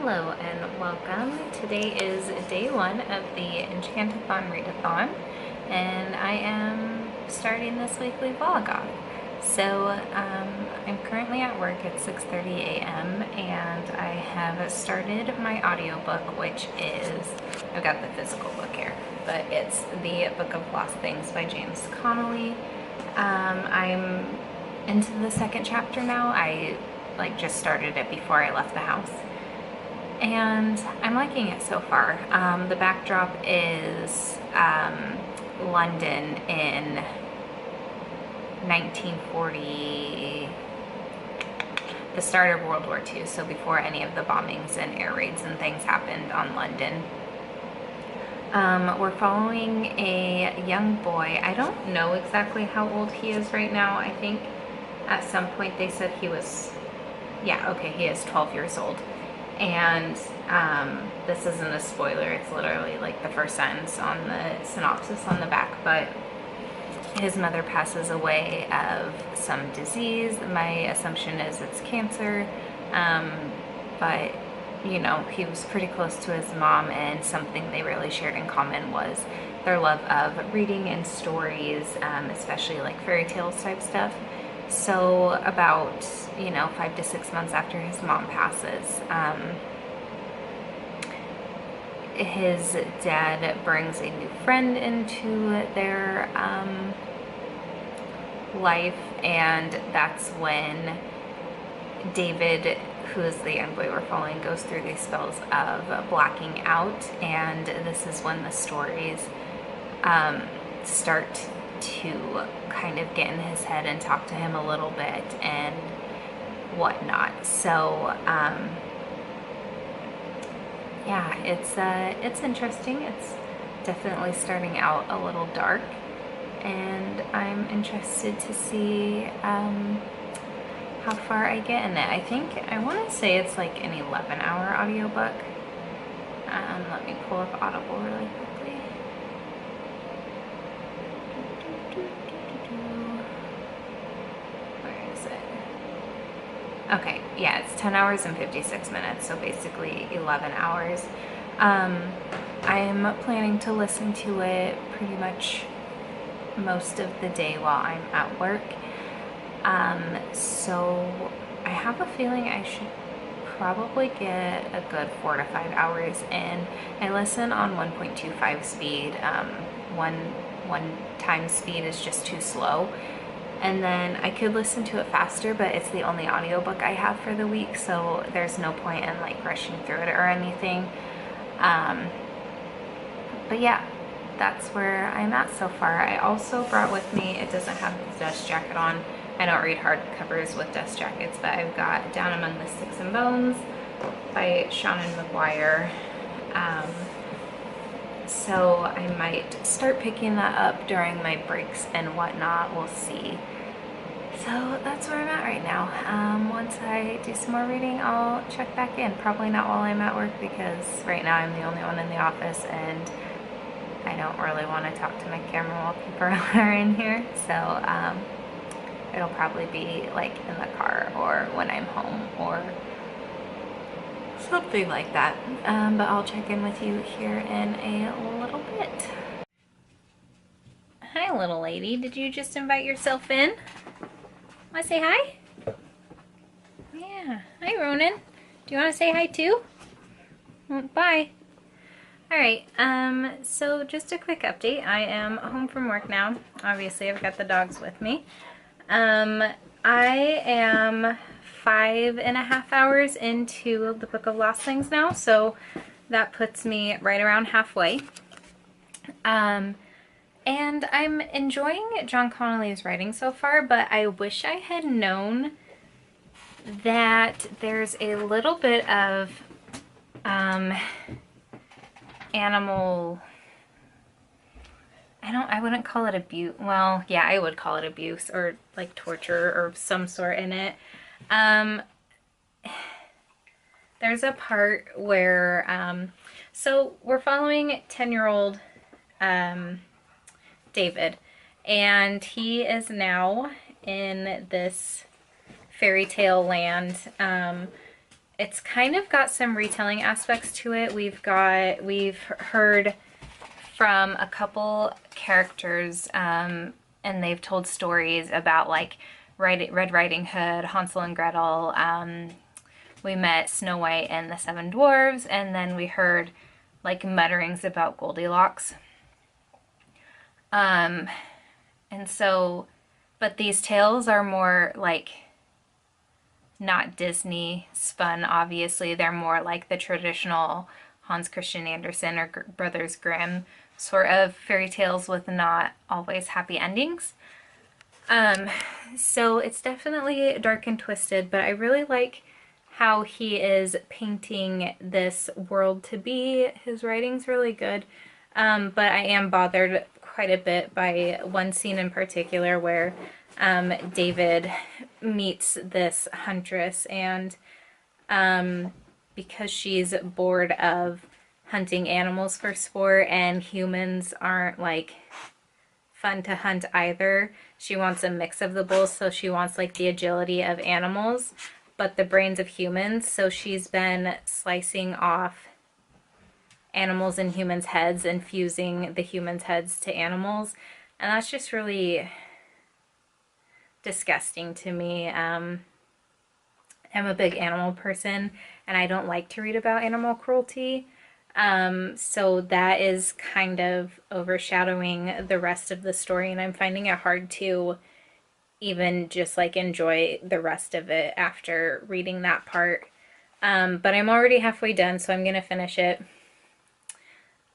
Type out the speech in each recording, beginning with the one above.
Hello and welcome. Today is day one of the Enchantathon readathon, and I am starting this weekly vlog off. So I'm currently at work at 6:30 a.m. and I have started my audiobook, which is, I've got the physical book here, but it's the Book of Lost Things by James Connolly. I'm into the second chapter now. I just started it before I left the house. And I'm liking it so far. The backdrop is London in 1940, the start of World War II, so before any of the bombings and air raids and things happened on London. We're following a young boy. I don't know exactly how old he is right now. I think at some point they said he was, he is 12 years old. And this isn't a spoiler, it's literally like the first sentence on the synopsis on the back, but his mother passes away of some disease. My assumption is it's cancer, but you know, he was pretty close to his mom, and something they really shared in common was their love of reading and stories, especially like fairy tales type stuff. So about, 5 to 6 months after his mom passes, his dad brings a new friend into their life, and that's when David, who is the young boy we're following, goes through these spells of blacking out, and this is when the stories start to kind of get in his head and talk to him a little bit and whatnot. So yeah, it's interesting. It's definitely starting out a little dark, and I'm interested to see how far I get in it. I want to say it's like an 11-hour audiobook. Let me pull up Audible really quickly. Where is it? Okay, yeah, it's 10 hours and 56 minutes, so basically 11 hours. I'm planning to listen to it pretty much most of the day while I'm at work. So I have a feeling I should probably get a good 4 to 5 hours in. I listen on 1.25 speed. One time speed is just too slow, and then I could listen to it faster, but it's the only audiobook I have for the week, so there's no point in like rushing through it or anything. But yeah, that's where I'm at so far. I also brought with me, it doesn't have the dust jacket on. I don't read hardcovers with dust jackets, but I've got Down Among the Sticks and Bones by Shannon McGuire. So I might start picking that up during my breaks and whatnot. We'll see. So that's where I'm at right now. Once I do some more reading, I'll check back in. Probably not while I'm at work, because right now I'm the only one in the office and I don't really want to talk to my camera while people are in here. So it'll probably be like in the car or when I'm home or something like that. But I'll check in with you here in a little bit. Hi, little lady. Did you just invite yourself in? Want to say hi? Yeah. Hi, Ronan. Do you want to say hi too? Bye. Alright, so just a quick update. I am home from work now. Obviously, I've got the dogs with me. I am 5.5 hours into the Book of Lost Things now, so that puts me right around halfway. And I'm enjoying John Connolly's writing so far, but I wish I had known that there's a little bit of animal, I wouldn't call it abuse. Well, yeah, I would call it abuse or like torture or some sort in it. There's a part where, so we're following 10-year-old David, and he is now in this fairy tale land it's kind of got some retelling aspects to it. We've heard from a couple characters, and they've told stories about like Red Riding Hood, Hansel and Gretel. We met Snow White and the Seven Dwarves, and then we heard like mutterings about Goldilocks. And so, but these tales are more like not Disney spun, obviously. They're more like the traditional Hans Christian Andersen or Brothers Grimm sort of fairy tales with not always happy endings. So it's definitely dark and twisted, but I really like how he is painting this world to be. His writing's really good, but I am bothered quite a bit by one scene in particular where David meets this huntress, and because she's bored of hunting animals for sport and humans aren't like fun to hunt either, she wants a mix of the both. So she wants like the agility of animals but the brains of humans. So she's been slicing off animals and humans' heads and fusing the humans' heads to animals, and that's just really disgusting to me. I'm a big animal person and I don't like to read about animal cruelty. So that is kind of overshadowing the rest of the story, and I'm finding it hard to even just like enjoy the rest of it after reading that part. But I'm already halfway done, so I'm gonna finish it.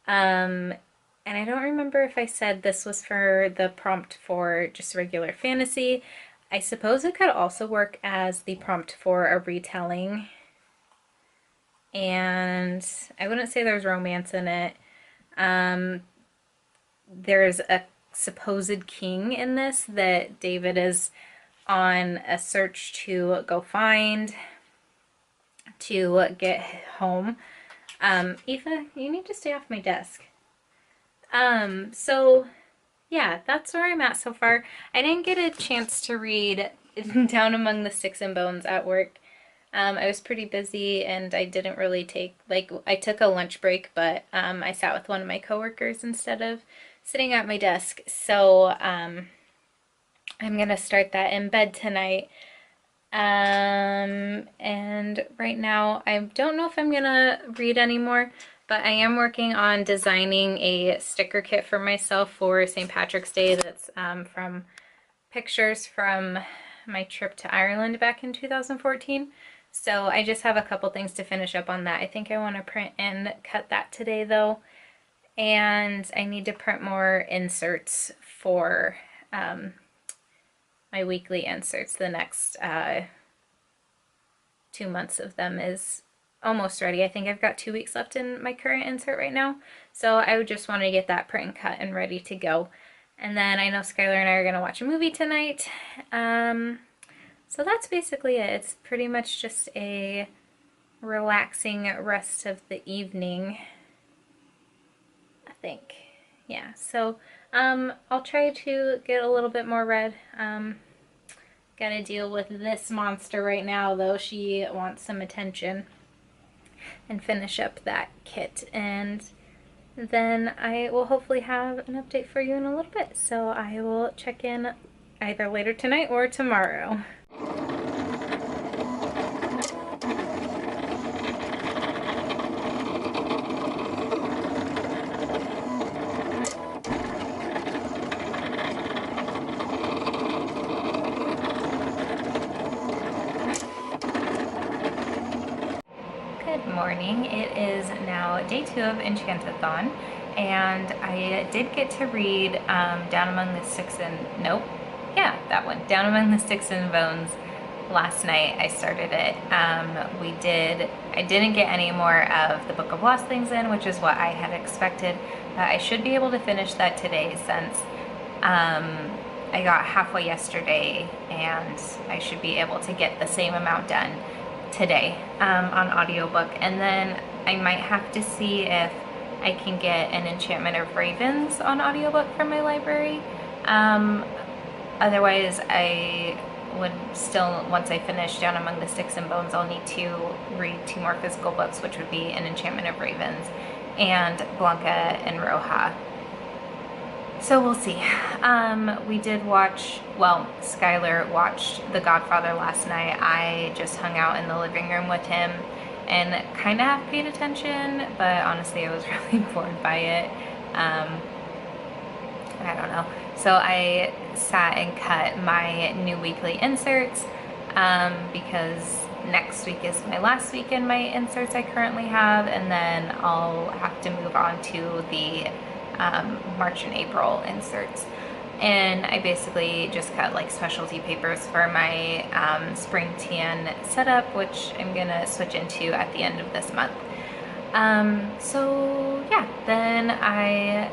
And I don't remember if I said this was for the prompt for just regular fantasy. I suppose it could also work as the prompt for a retelling. And I wouldn't say there's romance in it. There's a supposed king in this that David is on a search to go find to get home. Eva, you need to stay off my desk. So yeah, that's where I'm at so far. I didn't get a chance to read Down Among the Sticks and Bones at work. I was pretty busy and I didn't really I took a lunch break, but I sat with one of my coworkers instead of sitting at my desk. So I'm gonna start that in bed tonight. And right now I don't know if I'm gonna read anymore, but I am working on designing a sticker kit for myself for St. Patrick's Day that's from pictures from my trip to Ireland back in 2014. So I just have a couple things to finish up on that. I think I want to print and cut that today though, and I need to print more inserts for my weekly inserts. The next 2 months of them is almost ready. I think I've got 2 weeks left in my current insert right now. So I would just want to get that print and cut and ready to go. And then I know Skylar and I are going to watch a movie tonight. So that's basically it. It's pretty much just a relaxing rest of the evening, I think. Yeah, so I'll try to get a little bit more read. Gotta deal with this monster right now though. She wants some attention. And finish up that kit, and then I will hopefully have an update for you in a little bit. So I will check in either later tonight or tomorrow. Morning. It is now day 2 of Enchantathon, and I did get to read Down Among the Sticks and Down Among the Sticks and Bones last night. I started it. I didn't get any more of the Book of Lost Things in, which is what I had expected, but I should be able to finish that today since I got halfway yesterday, and I should be able to get the same amount done today on audiobook. And then I might have to see if I can get an Enchantment of Ravens on audiobook from my library. Otherwise I would still, once I finish Down Among the Sticks and Bones, I'll need to read 2 more physical books, which would be An Enchantment of Ravens and Blanca and Roja. So we'll see. We did watch, well, Skylar watched The Godfather last night. I just hung out in the living room with him and kind of half paid attention, but honestly I was really bored by it. I don't know. So I sat and cut my new weekly inserts because next week is my last week in my inserts I currently have, and then I'll have to move on to the March and April inserts. And I basically just cut like specialty papers for my spring tan setup, which I'm gonna switch into at the end of this month. So yeah, then I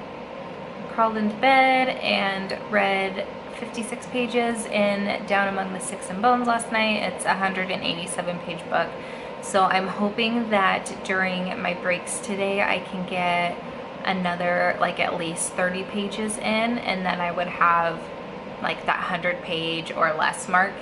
crawled into bed and read 56 pages in Down Among the Sticks and Bones last night. It's a 187-page book. So I'm hoping that during my breaks today I can get another like at least 30 pages in, and then I would have like that 100-page or less mark,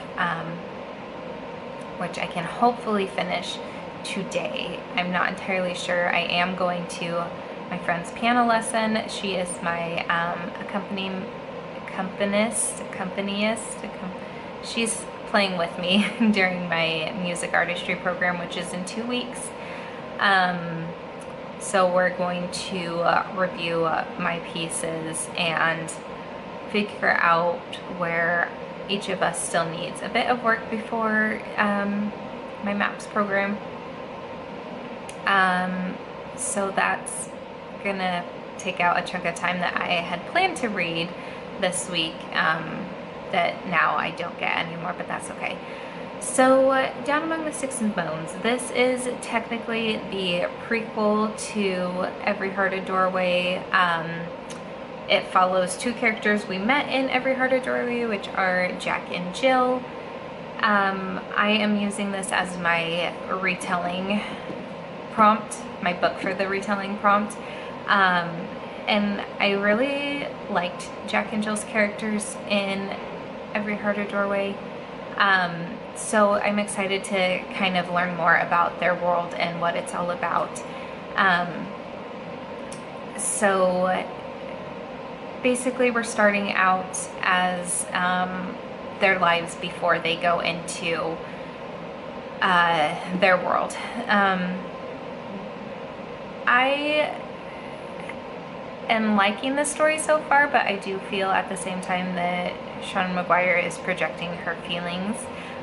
which I can hopefully finish today. I'm not entirely sure. I am going to my friend's piano lesson. She is my accompanist. She's playing with me during my music artistry program, which is in 2 weeks. So we're going to review my pieces and figure out where each of us still needs a bit of work before my MAPS program. So that's gonna take out a chunk of time that I had planned to read this week that now I don't get anymore, but that's okay. So Down Among the Sticks and Bones, this is technically the prequel to Every Heart a Doorway. It follows 2 characters we met in Every Heart a Doorway, which are Jack and Jill. I am using this as my retelling prompt, my book for the retelling prompt. And I really liked Jack and Jill's characters in Every Heart a Doorway. So I'm excited to kind of learn more about their world and what it's all about. So basically we're starting out as their lives before they go into their world. I am liking the story so far, but I do feel at the same time that Sean McGuire is projecting her feelings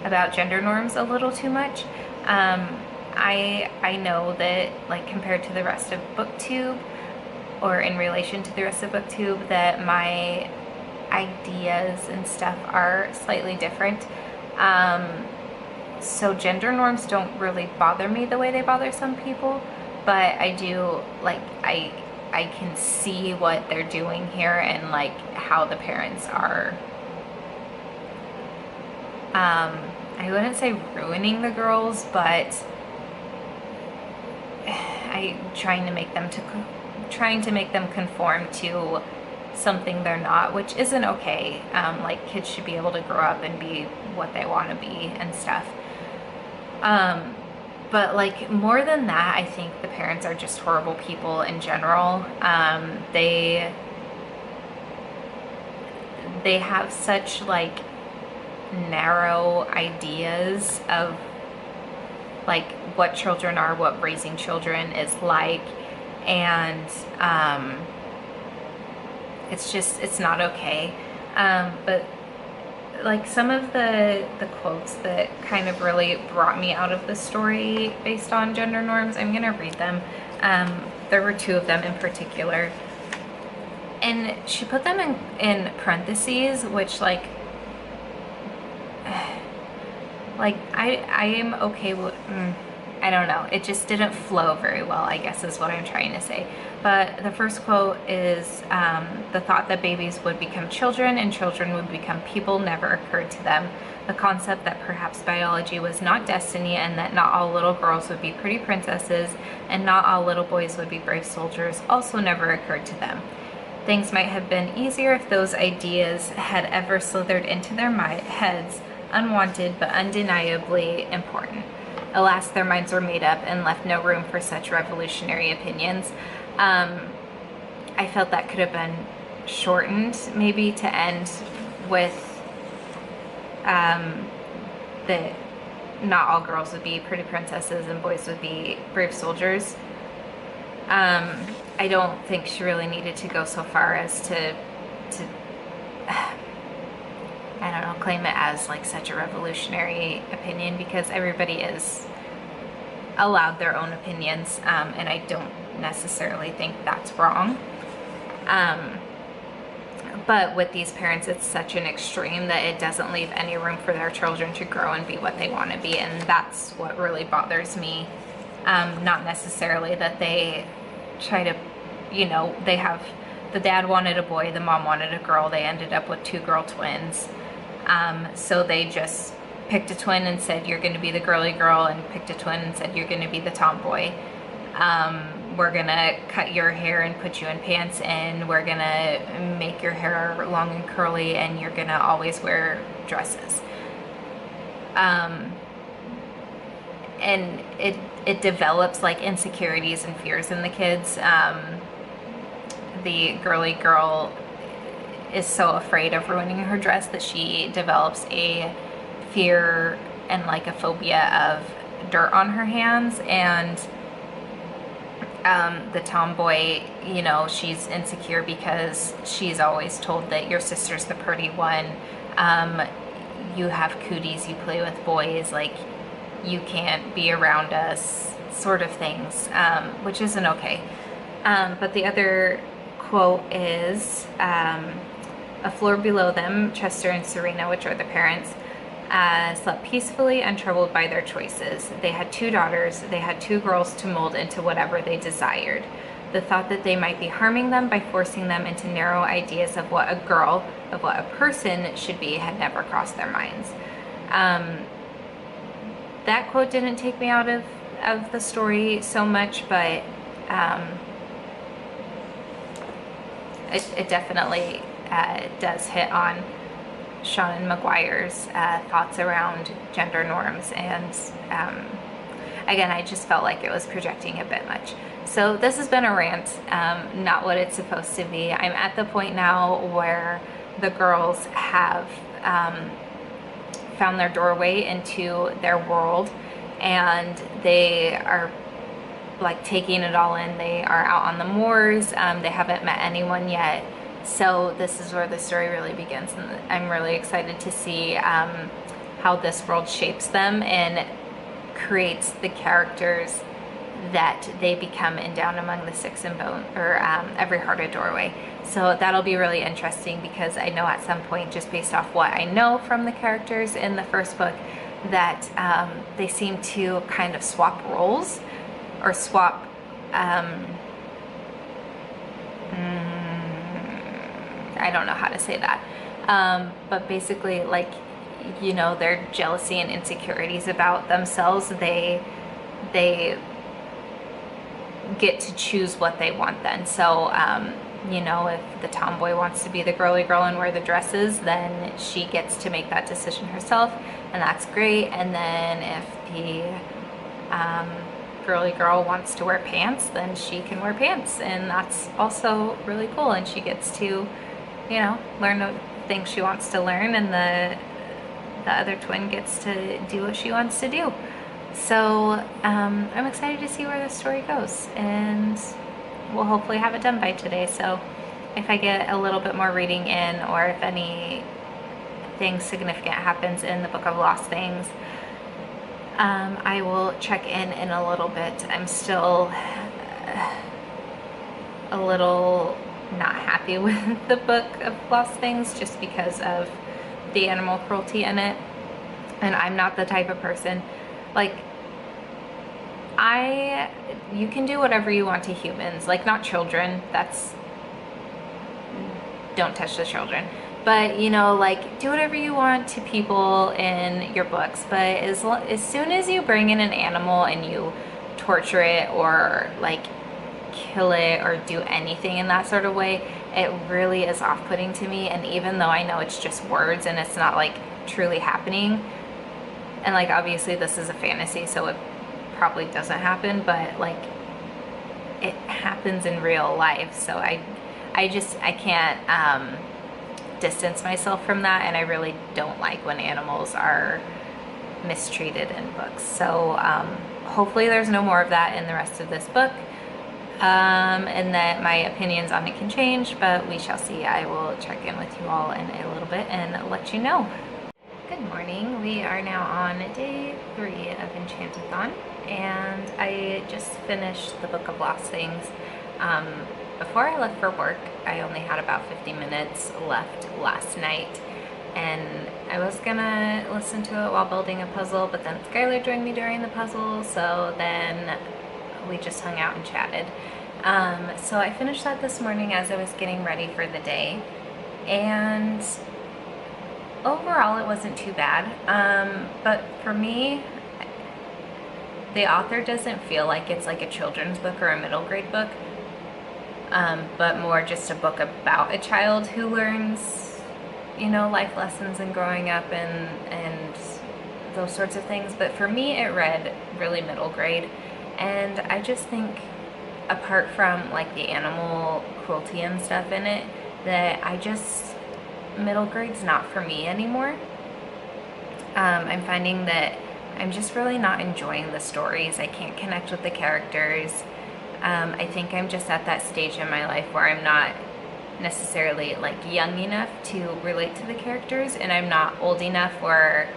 about gender norms a little too much. I know that, like, compared to the rest of BookTube, or in relation to the rest of BookTube, that my ideas and stuff are slightly different. So gender norms don't really bother me the way they bother some people, but I do, like, I can see what they're doing here and like how the parents are, I wouldn't say ruining the girls, but trying to make them conform to something they're not, which isn't okay. Like, kids should be able to grow up and be what they want to be and stuff. But like, more than that, I think the parents are just horrible people in general. They have such like narrow ideas of like what children are, what raising children is like, and it's not okay. But like, some of the quotes that kind of really brought me out of the story based on gender norms, I'm gonna read them. There were 2 of them in particular, and she put them in parentheses, which like I am okay with, I don't know, it just didn't flow very well, I guess is what I'm trying to say. But the first quote is, the thought that babies would become children and children would become people never occurred to them. The concept that perhaps biology was not destiny, and that not all little girls would be pretty princesses and not all little boys would be brave soldiers, also never occurred to them. Things might have been easier if those ideas had ever slithered into their heads unwanted but undeniably important. Alas, their minds were made up and left no room for such revolutionary opinions. I felt that could have been shortened maybe to end with that not all girls would be pretty princesses and boys would be brave soldiers. I don't think she really needed to go so far as to I don't know, claim it as like such a revolutionary opinion, because everybody is allowed their own opinions, and I don't necessarily think that's wrong. But with these parents, it's such an extreme that it doesn't leave any room for their children to grow and be what they want to be, and that's what really bothers me. Not necessarily that they try to, you know, they have, the dad wanted a boy, the mom wanted a girl, they ended up with 2 girl twins. So they just picked a twin and said, you're going to be the girly girl, and picked a twin and said, you're going to be the tomboy. We're going to cut your hair and put you in pants, and we're going to make your hair long and curly, and you're going to always wear dresses. And it develops like insecurities and fears in the kids. The girly girl is so afraid of ruining her dress that she develops a fear and like a phobia of dirt on her hands. And the tomboy, you know, she's insecure because she's always told that your sister's the pretty one, you have cooties, you play with boys, like you can't be around us, sort of things, which isn't okay. But the other quote is, a floor below them, Chester and Serena, which are the parents, slept peacefully, untroubled by their choices. They had 2 daughters. They had 2 girls to mold into whatever they desired. The thought that they might be harming them by forcing them into narrow ideas of what a girl, of what a person should be, had never crossed their minds. That quote didn't take me out of the story so much, but it definitely does hit on Sean McGuire's thoughts around gender norms, and again, I just felt like it was projecting a bit much. So this has been a rant, not what it's supposed to be. I'm at the point now where the girls have found their doorway into their world, and they are like taking it all in. They are out on the moors. They haven't met anyone yet. So this is where the story really begins, and I'm really excited to see how this world shapes them and creates the characters that they become in Down Among the Sticks and Bone, or Every Heart a Doorway. So that'll be really interesting, because I know at some point, just based off what I know from the characters in the first book, that they seem to kind of swap roles, or swap I don't know how to say that, but basically, like, you know, their jealousy and insecurities about themselves, they get to choose what they want then. So you know, if the tomboy wants to be the girly girl and wear the dresses, then she gets to make that decision herself, and that's great. And then if the girly girl wants to wear pants, then she can wear pants, and that's also really cool, and she gets to, you know, learn the things she wants to learn, and the other twin gets to do what she wants to do. So I'm excited to see where this story goes, and we'll hopefully have it done by today. So if I get a little bit more reading in, or if anything significant happens in the Book of Lost Things, I will check in a little bit. I'm still a little not happy with the Book of Lost Things, just because of the animal cruelty in it. And I'm not the type of person, like, you can do whatever you want to humans, like, not children, don't touch the children, but, you know, like, do whatever you want to people in your books, but as soon as you bring in an animal and you torture it, or like kill it, or do anything in that sort of way, it really is off-putting to me. And even though I know it's just words and it's not like truly happening. And like, obviously this is a fantasy, so it probably doesn't happen, but like, it happens in real life. So I can't distance myself from that, and I really don't like when animals are mistreated in books. So hopefully there's no more of that in the rest of this book, and that my opinions on it can change, but we shall see. I will check in with you all in a little bit and let you know. Good morning. We are now on day 3 of Enchantathon, and I just finished the Book of Lost Things. Before I left for work, I only had about 50 minutes left last night, and I was gonna listen to it while building a puzzle, but then Skylar joined me during the puzzle, so then we just hung out and chatted. So I finished that this morning as I was getting ready for the day, and overall it wasn't too bad, but for me, the author doesn't feel like it's like a children's book or a middle grade book, but more just a book about a child who learns, you know, life lessons and growing up and those sorts of things. But for me, it read really middle grade, and I just think, apart from like the animal cruelty and stuff in it, that middle grade's not for me anymore. I'm finding that I'm just really not enjoying the stories. I can't connect with the characters. I think I'm just at that stage in my life where I'm not necessarily like young enough to relate to the characters, and I'm not old enough where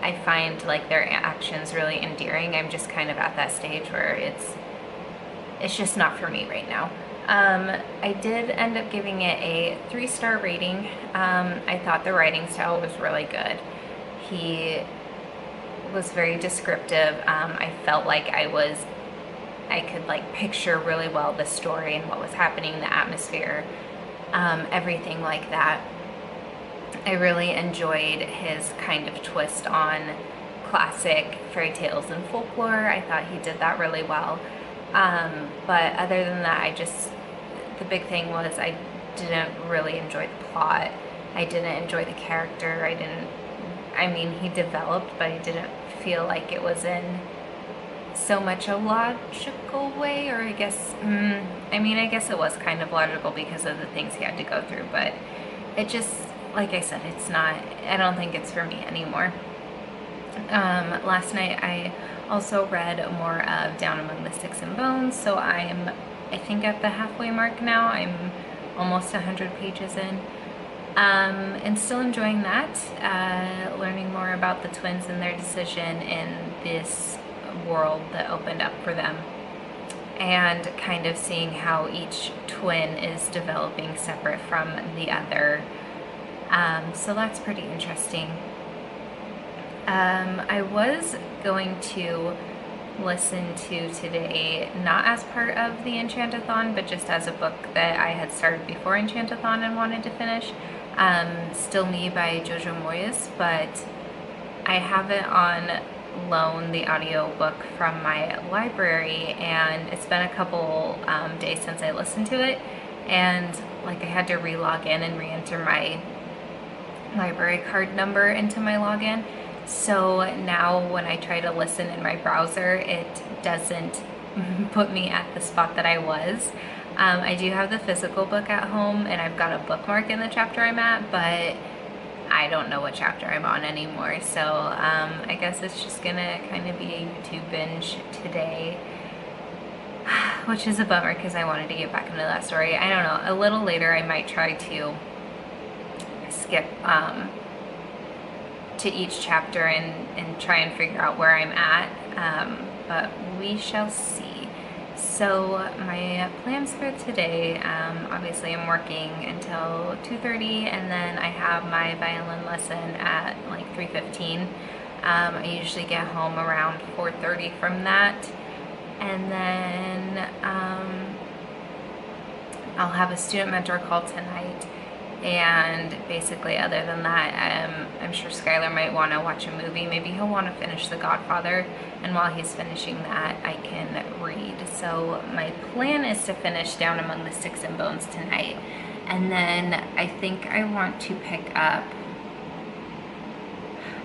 I find like their actions really endearing. I'm just kind of at that stage where it's just not for me right now. I did end up giving it a 3-star rating. I thought the writing style was really good. He was very descriptive. I felt like I could like picture really well the story and what was happening, the atmosphere, everything like that. I really enjoyed his kind of twist on classic fairy tales and folklore. I thought he did that really well. But other than that, the big thing was I didn't really enjoy the plot. I didn't enjoy the character. He developed, but I didn't feel like it was in so much a logical way, or I guess it was kind of logical because of the things he had to go through, but it just, like I said, I don't think it's for me anymore. Last night I also read more of Down Among the Sticks and Bones, so I think at the halfway mark now. I'm almost 100 pages in, and still enjoying that, learning more about the twins and their decision in this world that opened up for them, and kind of seeing how each twin is developing separate from the other. So that's pretty interesting. I was going to listen to today, not as part of the Enchantathon, but just as a book that I had started before Enchantathon and wanted to finish, Still Me by Jojo Moyes, but I have it on loan, the audio book from my library, and it's been a couple days since I listened to it, and like I had to re-log in and re-enter my library card number into my login. So now when I try to listen in my browser, it doesn't put me at the spot that I was. I do have the physical book at home, and I've got a bookmark in the chapter I'm at, but I don't know what chapter I'm on anymore. So I guess it's just gonna kind of be a YouTube binge today, which is a bummer because I wanted to get back into that story. I don't know, a little later I might try to skip to each chapter and try and figure out where I'm at, but we shall see. So my plans for today, obviously I'm working until 2:30, and then I have my violin lesson at like 3:15. I usually get home around 4:30 from that, and then I'll have a student mentor call tonight. And basically, other than that, I'm sure Skylar might want to watch a movie. Maybe he'll want to finish The Godfather, and while he's finishing that, I can read. So my plan is to finish Down Among the Sticks and Bones tonight, and then I think I want to pick up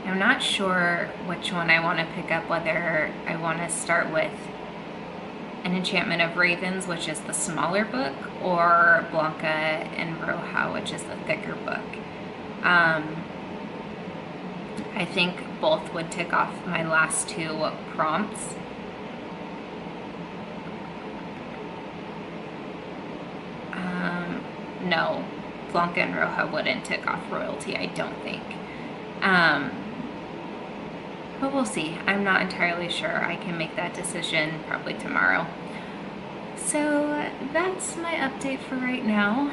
I'm not sure which one I want to pick up, whether I want to start with An Enchantment of Ravens, which is the smaller book, or Blanca and Roja, which is the thicker book. I think both would tick off my last two prompts. No, Blanca and Roja wouldn't tick off royalty, I don't think. But we'll see. I'm not entirely sure. I can make that decision probably tomorrow. So that's my update for right now.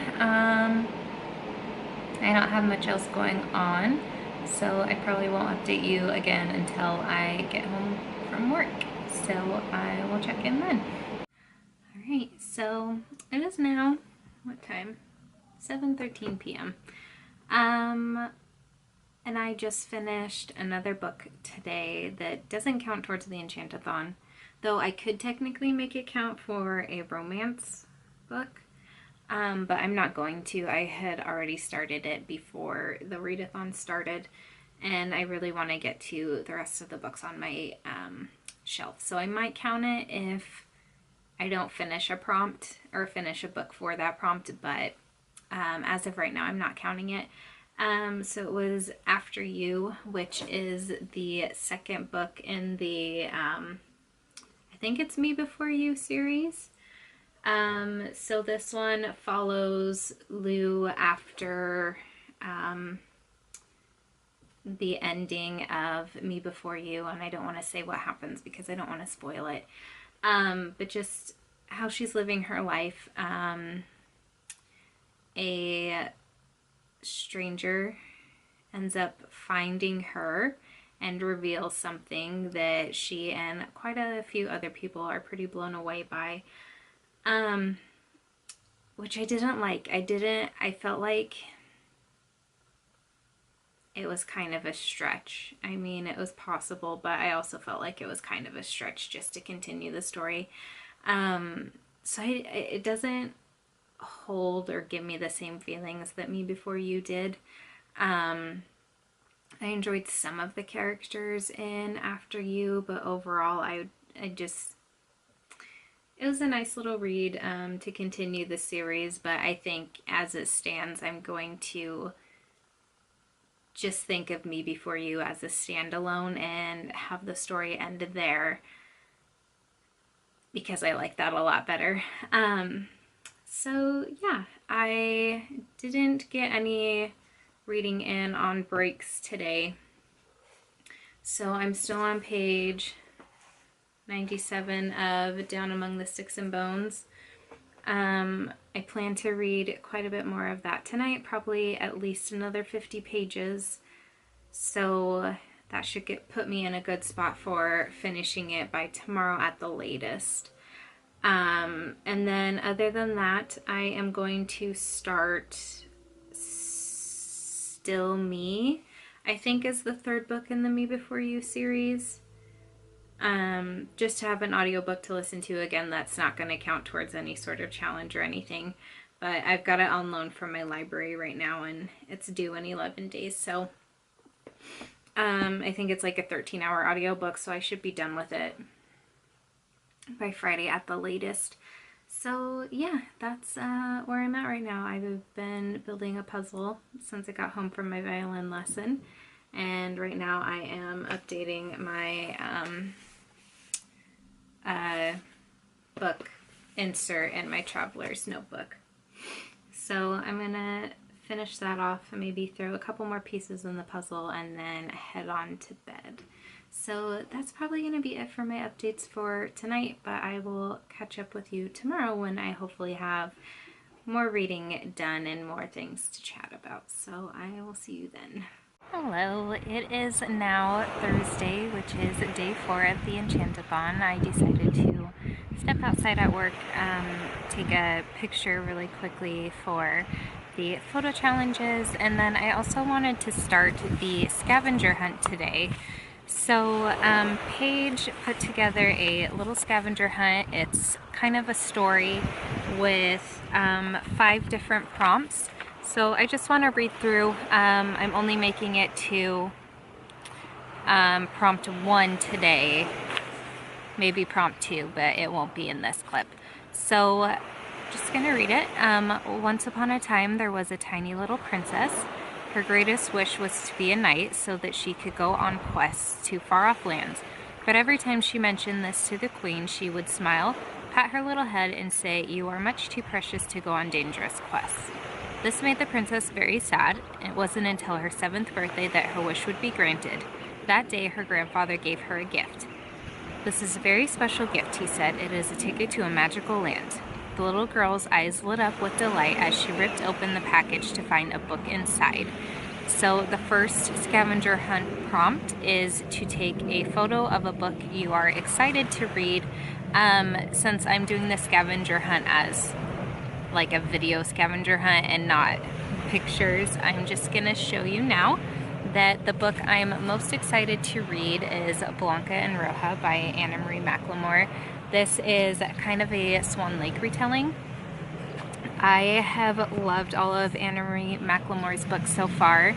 I don't have much else going on, so I probably won't update you again until I get home from work. So I will check in then. Alright, so it is now, what time? 7:13 p.m. And I just finished another book today that doesn't count towards the Enchantathon, though I could technically make it count for a romance book, but I'm not going to. I had already started it before the readathon started, and I really want to get to the rest of the books on my shelf. So I might count it if I don't finish a prompt or finish a book for that prompt, but as of right now, I'm not counting it. So it was After You, which is the second book in the, I think it's Me Before You series. So this one follows Lou after the ending of Me Before You, and I don't want to say what happens because I don't want to spoil it. But just how she's living her life. A stranger ends up finding her and reveals something that she and quite a few other people are pretty blown away by, which I didn't like. I felt like it was kind of a stretch. I mean, it was possible, but I also felt like it was kind of a stretch just to continue the story. So it doesn't hold or give me the same feelings that Me Before You did. I enjoyed some of the characters in After You, but overall I just, it was a nice little read to continue the series, but I think as it stands, I'm going to just think of Me Before You as a standalone and have the story end there, because I like that a lot better. So yeah, I didn't get any reading in on breaks today. So I'm still on page 97 of Down Among the Sticks and Bones. I plan to read quite a bit more of that tonight, probably at least another 50 pages. So that should put me in a good spot for finishing it by tomorrow at the latest. And then other than that, I am going to start Still Me, I think is the third book in the Me Before You series. Just to have an audiobook to listen to. Again, that's not going to count towards any sort of challenge or anything, but I've got it on loan from my library right now and it's due in 11 days. So I think it's like a 13-hour audiobook, so I should be done with it by Friday at the latest. So yeah, that's where I'm at right now. I've been building a puzzle since I got home from my violin lesson, and right now I am updating my book insert in my traveler's notebook. So I'm gonna finish that off and maybe throw a couple more pieces in the puzzle and then head on to bed. So that's probably going to be it for my updates for tonight, but I will catch up with you tomorrow when I hopefully have more reading done and more things to chat about. So I will see you then. Hello, it is now Thursday, which is day 4 of the Enchantathon. I decided to step outside at work, take a picture really quickly for the photo challenges, and then I also wanted to start the scavenger hunt today. So Paige put together a little scavenger hunt. It's kind of a story with 5 different prompts. So I just want to read through. I'm only making it to prompt 1 today, maybe prompt 2, but it won't be in this clip. So just gonna read it. Once upon a time there was a tiny little princess. Her greatest wish was to be a knight so that she could go on quests to far off lands. But every time she mentioned this to the queen, she would smile, pat her little head, and say, "You are much too precious to go on dangerous quests." This made the princess very sad. It wasn't until her 7th birthday that her wish would be granted. That day, her grandfather gave her a gift. "This is a very special gift," he said. "It is a ticket to a magical land." The little girl's eyes lit up with delight as she ripped open the package to find a book inside. So the first scavenger hunt prompt is to take a photo of a book you are excited to read. Since I'm doing the scavenger hunt as like a video scavenger hunt and not pictures, I'm just gonna show you now that the book I'm most excited to read is Blanca and Roja by Anna Marie McLemore. This is kind of a Swan Lake retelling. I have loved all of Anna Marie McLemore's books so far,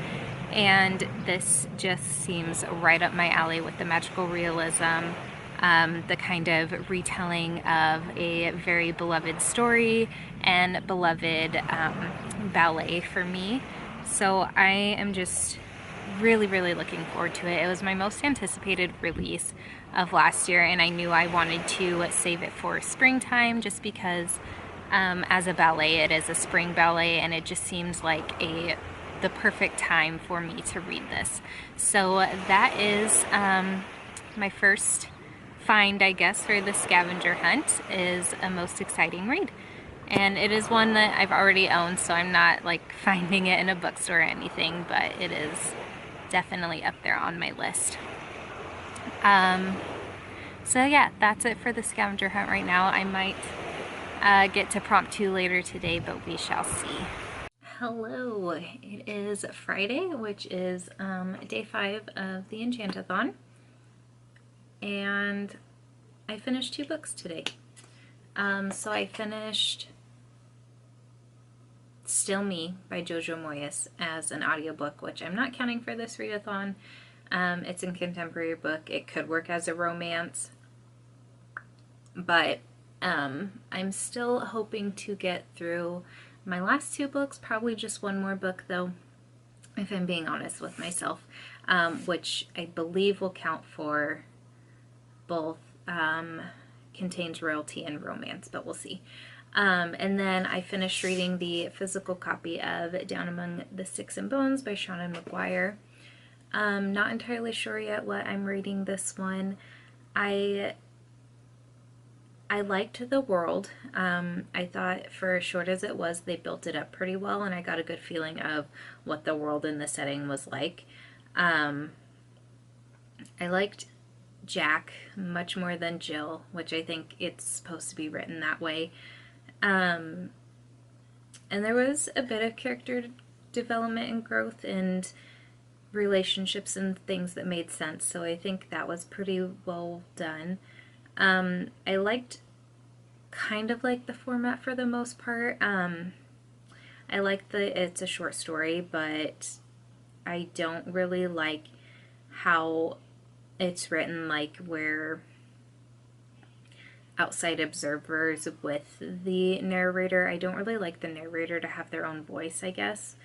and this just seems right up my alley with the magical realism, the kind of retelling of a very beloved story and beloved ballet for me. So I am just really looking forward to it. It was my most anticipated release of last year, and I knew I wanted to save it for springtime just because as a ballet, it is a spring ballet, and it just seems like the perfect time for me to read this. So that is my first find, I guess, for the scavenger hunt, is a most exciting read. And it is one that I've already owned, so I'm not like finding it in a bookstore or anything, but it is definitely up there on my list. So yeah, that's it for the scavenger hunt right now. I might get to prompt 2 later today, but we shall see. Hello, it is Friday, which is day 5 of the Enchantathon, and I finished 2 books today. So I finished Still Me by Jojo Moyes as an audiobook, which I'm not counting for this readathon. It's a contemporary book. It could work as a romance, but I'm still hoping to get through my last 2 books, probably just one more book though, if I'm being honest with myself, which I believe will count for both contains royalty and romance, but we'll see. And then I finished reading the physical copy of Down Among the Sticks and Bones by Shauna McGuire. Not entirely sure yet what I'm reading this one. I liked the world. I thought for as short as it was, they built it up pretty well, and I got a good feeling of what the world and the setting was like. I liked Jack much more than Jill, which I think it's supposed to be written that way. And there was a bit of character development and growth and relationships and things that made sense, so I think that was pretty well done. I liked kind of like the format for the most part. I like it's a short story, but I don't really like how it's written, like where outside observers with the narrator. I don't really like the narrator to have their own voice, I guess,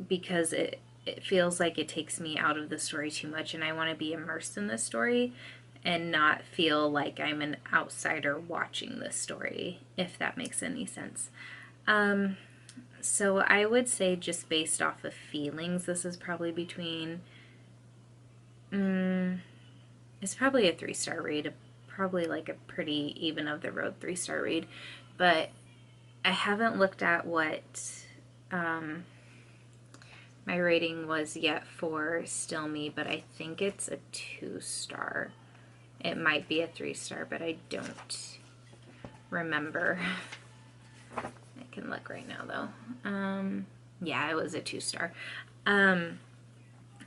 because it feels like it takes me out of the story too much, and I want to be immersed in the story and not feel like I'm an outsider watching this story, if that makes any sense. So I would say, just based off of feelings, this is probably between, it's probably a 3-star read, probably like a pretty even of the road 3-star read, but I haven't looked at what my rating was yet for Still Me, but I think it's a 2-star. It might be a 3-star, but I don't remember. I can look right now though. Yeah, it was a 2-star.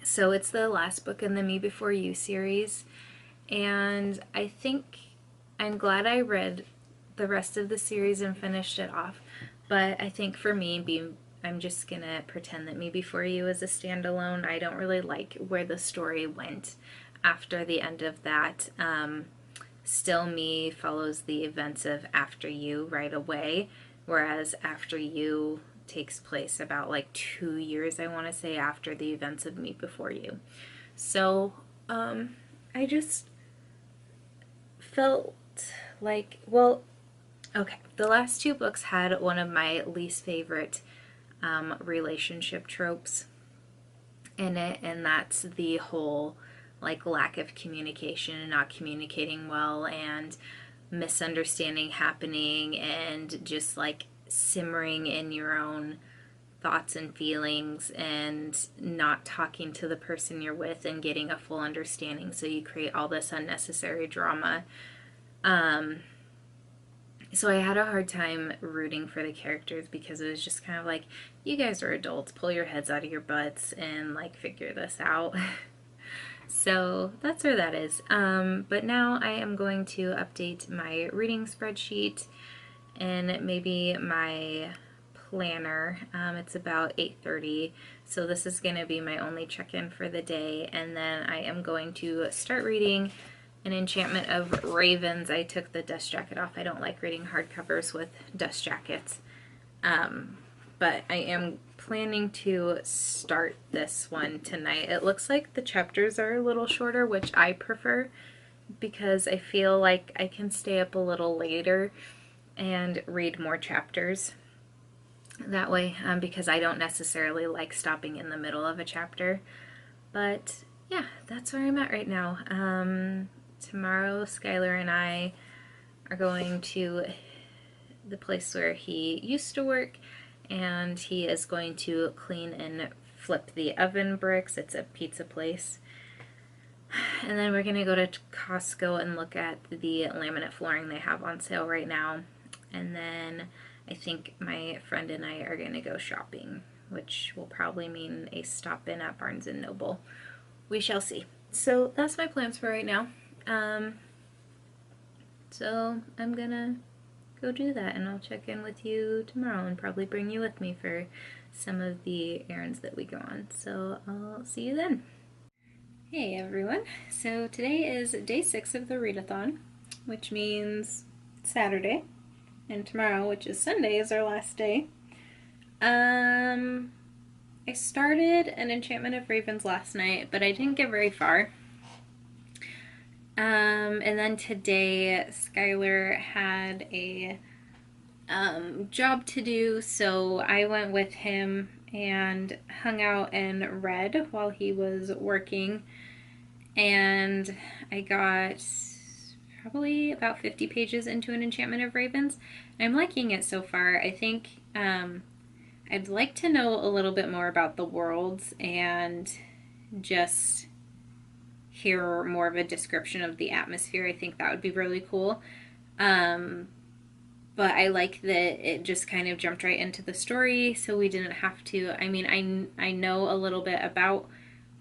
So it's the last book in the Me Before You series, and I think I'm glad I read the rest of the series and finished it off, but I think for me, I'm just gonna pretend that Me Before You is a standalone. I don't really like where the story went after the end of that. Still Me follows the events of After You right away, whereas After You takes place about like 2 years, I want to say, after the events of Me Before You. So I just felt like, well, okay, the last two books had one of my least favorite relationship tropes in it, and that's the whole like lack of communication and not communicating well and misunderstanding happening and just like simmering in your own thoughts and feelings and not talking to the person you're with and getting a full understanding, so you create all this unnecessary drama. So I had a hard time rooting for the characters because it was just kind of like, you guys are adults, pull your heads out of your butts and like figure this out. So that's where that is. But now I am going to update my reading spreadsheet and maybe my planner. It's about 8:30, so this is going to be my only check-in for the day, and then I am going to start reading An Enchantment of Ravens. I took the dust jacket off. I don't like reading hardcovers with dust jackets, but I am planning to start this one tonight. It looks like the chapters are a little shorter, which I prefer because I feel like I can stay up a little later and read more chapters that way, because I don't necessarily like stopping in the middle of a chapter. But yeah, that's where I'm at right now. Tomorrow, Skylar and I are going to the place where he used to work, and he is going to clean and flip the oven bricks. It's a pizza place. And then we're going to go to Costco and look at the laminate flooring they have on sale right now. And then I think my friend and I are going to go shopping, which will probably mean a stop in at Barnes & Noble. We shall see. So that's my plans for right now. So I'm going to go do that, and I'll check in with you tomorrow and probably bring you with me for some of the errands that we go on. So I'll see you then. Hey everyone. So today is day 6 of the readathon, which means Saturday. And tomorrow, which is Sunday, is our last day. I started An Enchantment of Ravens last night, but I didn't get very far. And then today, Skylar had a job to do, so I went with him and hung out and read while he was working. And I got probably about 50 pages into An Enchantment of Ravens. I'm liking it so far. I think I'd like to know a little bit more about the worlds and just hear more of a description of the atmosphere. I think that would be really cool. But I like that it just kind of jumped right into the story, so we didn't have to. I mean, I know a little bit about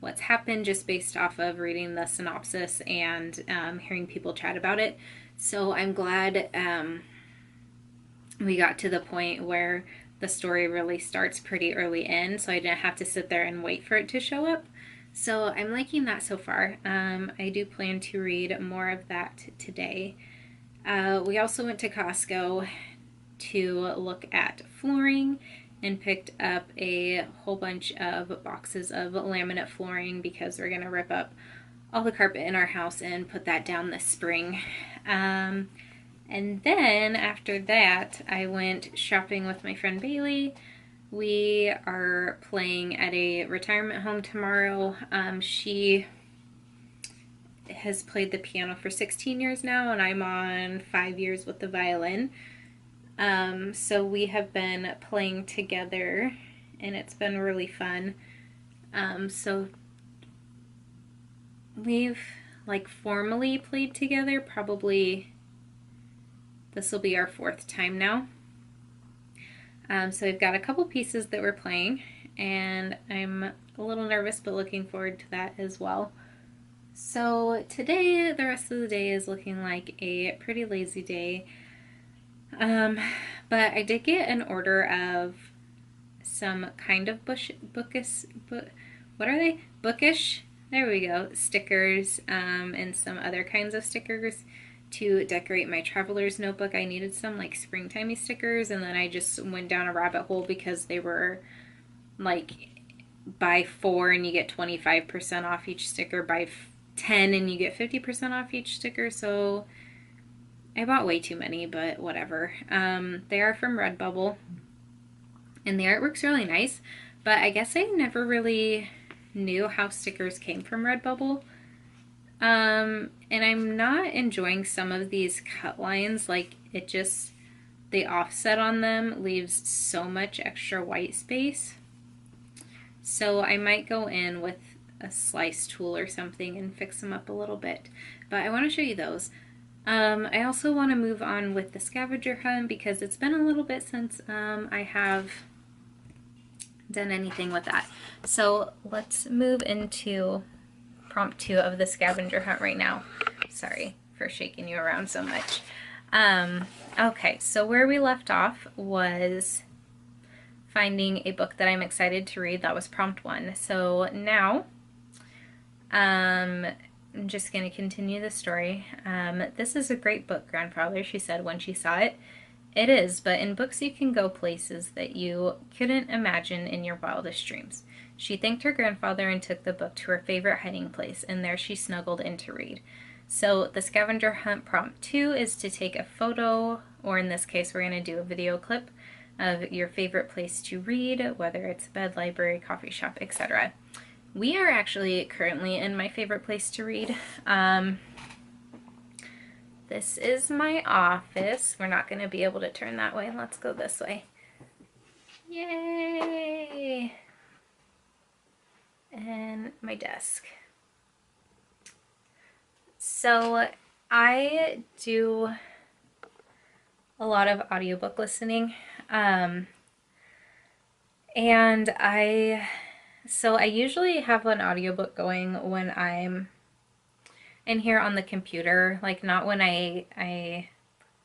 what's happened just based off of reading the synopsis and hearing people chat about it. So I'm glad we got to the point where the story really starts pretty early in, so I didn't have to sit there and wait for it to show up. So I'm liking that so far. I do plan to read more of that today. We also went to Costco to look at flooring and picked up a whole bunch of boxes of laminate flooring because we're going to rip up all the carpet in our house and put that down this spring. And then after that, I went shopping with my friend Bailey. We are playing at a retirement home tomorrow. She has played the piano for 16 years now, and I'm on 5 years with the violin. So we have been playing together, and it's been really fun. So we've like formally played together, probably this will be our 4th time now. So we've got a couple pieces that we're playing, and I'm a little nervous but looking forward to that as well. So today, the rest of the day is looking like a pretty lazy day. But I did get an order of some kind of what are they? Bookish, there we go, stickers, and some other kinds of stickers to decorate my traveler's notebook. I needed some like springtimey stickers, and then I just went down a rabbit hole because they were like buy 4 and you get 25% off each sticker, buy 10 and you get 50% off each sticker. So I bought way too many, but whatever. They are from Redbubble, and the artwork's really nice, but I guess I never really knew how stickers came from Redbubble. And I'm not enjoying some of these cut lines. Like, it just, the offset on them leaves so much extra white space. So I might go in with a slice tool or something and fix them up a little bit. But I want to show you those. I also want to move on with the scavenger hunt because it's been a little bit since I have done anything with that. So let's move into prompt 2 of the scavenger hunt right now. Sorry for shaking you around so much. Okay, so where we left off was finding a book that I'm excited to read. That was prompt 1. So now I'm just going to continue the story. This is a great book, Grandfather, she said when she saw it. It is, but in books you can go places that you couldn't imagine in your wildest dreams. She thanked her grandfather and took the book to her favorite hiding place, and there she snuggled in to read. So the scavenger hunt prompt 2 is to take a photo, or in this case we're going to do a video clip of your favorite place to read, whether it's bed, library, coffee shop, etc. We are actually currently in my favorite place to read. This is my office. We're not going to be able to turn that way. Let's go this way. Yay! And my desk. So I do a lot of audiobook listening. And I usually have an audiobook going when I'm in here on the computer, like not when I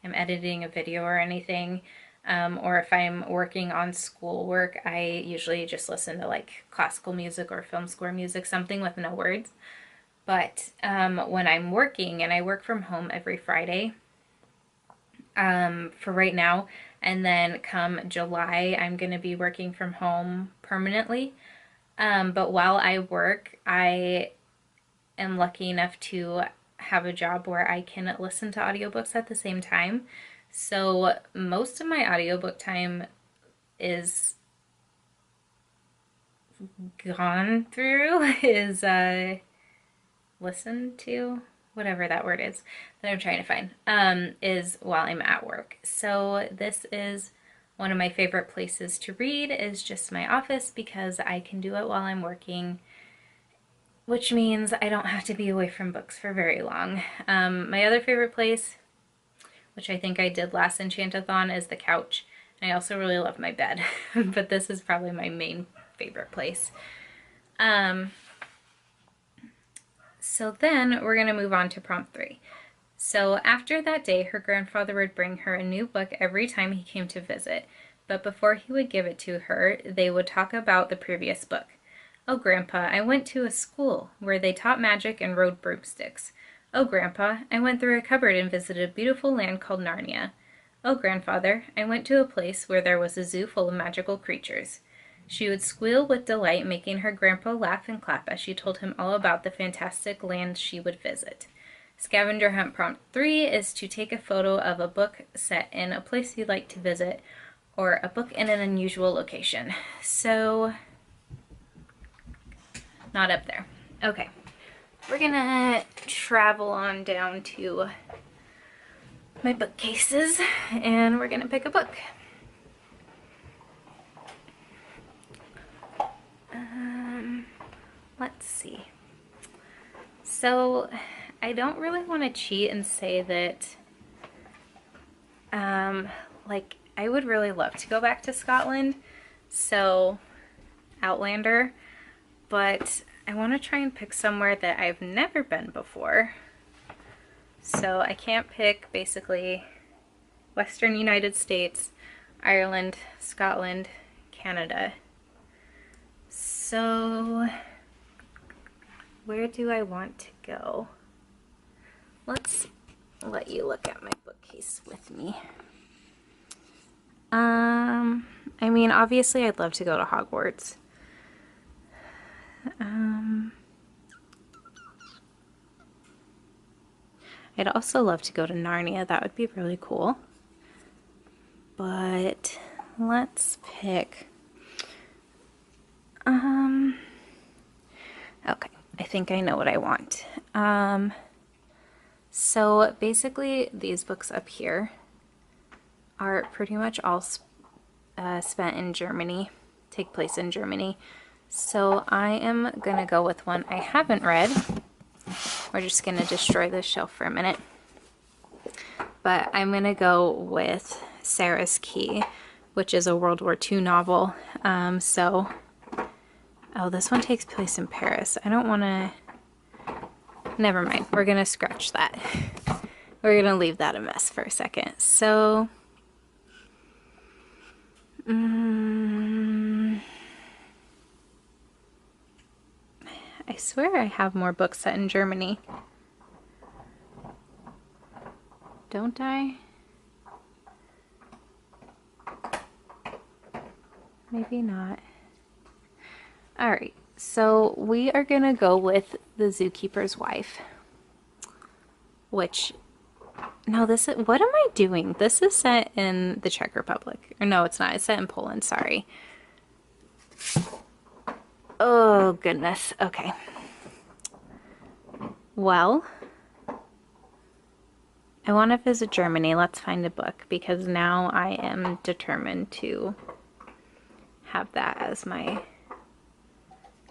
am editing a video or anything, or if I'm working on schoolwork. I usually just listen to like classical music or film score music, something with no words. But when I'm working, and I work from home every Friday for right now, and then come July I'm going to be working from home permanently. But while I work, I am lucky enough to have a job where I can listen to audiobooks at the same time. So most of my audiobook time is gone through, is listened to, whatever that word is that I'm trying to find, is while I'm at work. So this is one of my favorite places to read, is just my office, because I can do it while I'm working, which means I don't have to be away from books for very long. My other favorite place, which I think I did last Enchantathon, is the couch. And I also really love my bed, but this is probably my main favorite place. So then we're going to move on to prompt 3. So after that day, her grandfather would bring her a new book every time he came to visit. But before he would give it to her, they would talk about the previous book. "Oh, Grandpa, I went to a school where they taught magic and rode broomsticks. Oh, Grandpa, I went through a cupboard and visited a beautiful land called Narnia. Oh, Grandfather, I went to a place where there was a zoo full of magical creatures." She would squeal with delight, making her grandpa laugh and clap as she told him all about the fantastic land she would visit. Scavenger hunt prompt 3 is to take a photo of a book set in a place you'd like to visit, or a book in an unusual location. So, not up there. Okay, we're gonna travel on down to my bookcases, and we're gonna pick a book. Let's see. So I don't really want to cheat and say that, like, I would really love to go back to Scotland, so Outlander, but I want to try and pick somewhere that I've never been before. So I can't pick basically Western United States, Ireland, Scotland, Canada. So where do I want to go? Let's let you look at my bookcase with me. I mean, obviously I'd love to go to Hogwarts. I'd also love to go to Narnia. That would be really cool. But let's pick. Okay, I think I know what I want. So basically these books up here are pretty much all spent in Germany, take place in Germany. So I am gonna go with one I haven't read. We're just gonna destroy this shelf for a minute. But I'm gonna go with Sarah's Key, which is a World War II novel. Oh, this one takes place in Paris. I don't wanna, never mind. We're gonna scratch that. We're gonna leave that a mess for a second. So, I swear I have more books set in Germany. Don't I? Maybe not. Alright, so we are gonna go with The Zookeeper's Wife. Which, no, this is, what am I doing? This is set in the Czech Republic. Or no, it's not. It's set in Poland, sorry. Oh, goodness. Okay. Well, I want to visit Germany. Let's find a book, because now I am determined to have that as my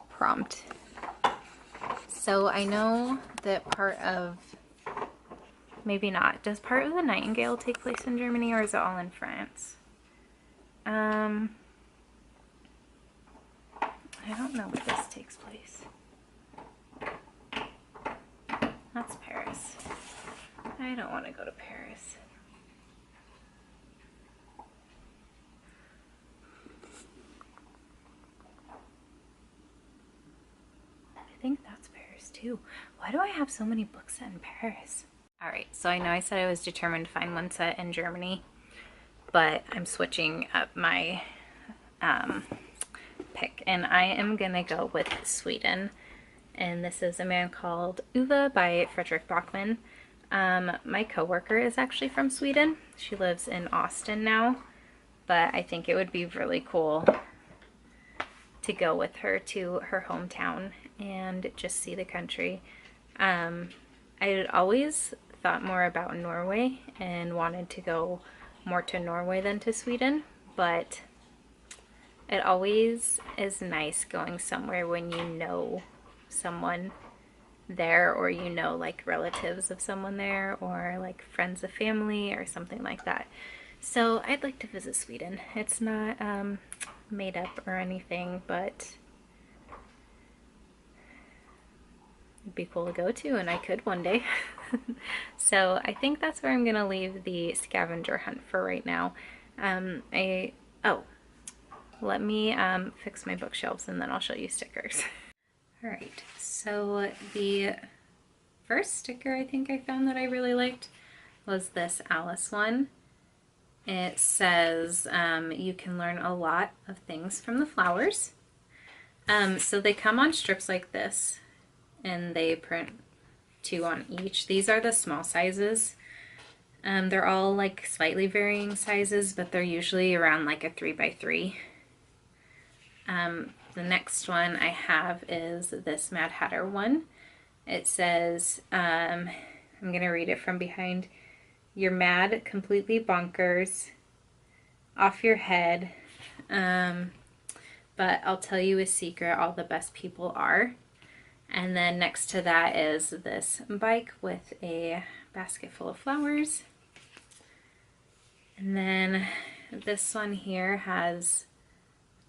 prompt. So I know that part of, maybe not, does part of The Nightingale take place in Germany, or is it all in France? I don't know where this takes place. That's Paris. I don't want to go to Paris. I think that's Paris too. Why do I have so many books set in Paris? Alright, so I know I said I was determined to find one set in Germany, but I'm switching up my pick, and I am gonna go with Sweden. And this is A Man Called Uwe by Frederick Backman. My coworker is actually from Sweden. She lives in Austin now, but I think it would be really cool to go with her to her hometown and just see the country. I had always thought more about Norway and wanted to go more to Norway than to Sweden, but it always is nice going somewhere when you know someone there, or you know, like relatives of someone there, or like friends of family or something like that. So I'd like to visit Sweden. It's not made up or anything, but it'd be cool to go to, and I could one day. So I think that's where I'm gonna leave the scavenger hunt for right now. Let me fix my bookshelves, and then I'll show you stickers. Alright, so the first sticker I think I found that I really liked was this Alice one. It says, you can learn a lot of things from the flowers. So they come on strips like this, and they print 2 on each. These are the small sizes. They're all like slightly varying sizes, but they're usually around like a 3x3. The next one I have is this Mad Hatter one. It says, I'm going to read it from behind. You're mad, completely bonkers, off your head, but I'll tell you a secret, all the best people are. And then next to that is this bike with a basket full of flowers. And then this one here has